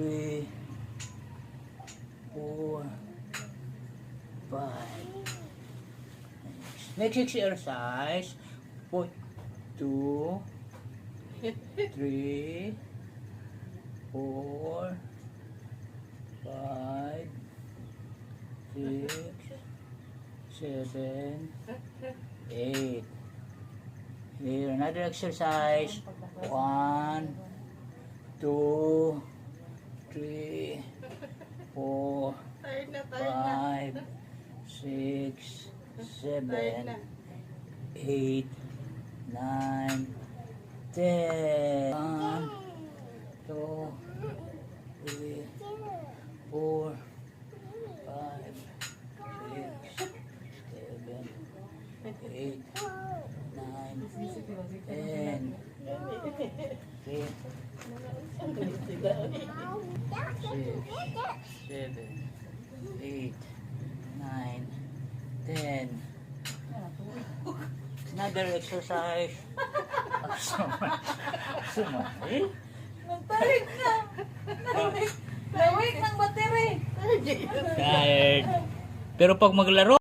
3, 4, 5. Next exercise. 2, 3, 4, 5, 6, 7, 8. Here, another exercise. 1, 2, 3, 4, 5, 6, 7, 8, 9, 10. 1, 2, 3, 4, 5, 6, 7, 8, 9, 10. 6, 7, 8, 9, 10. Another exercise. Sumay. Nagtarik na. Nawik ng battery. Tired. Pero pag maglaro,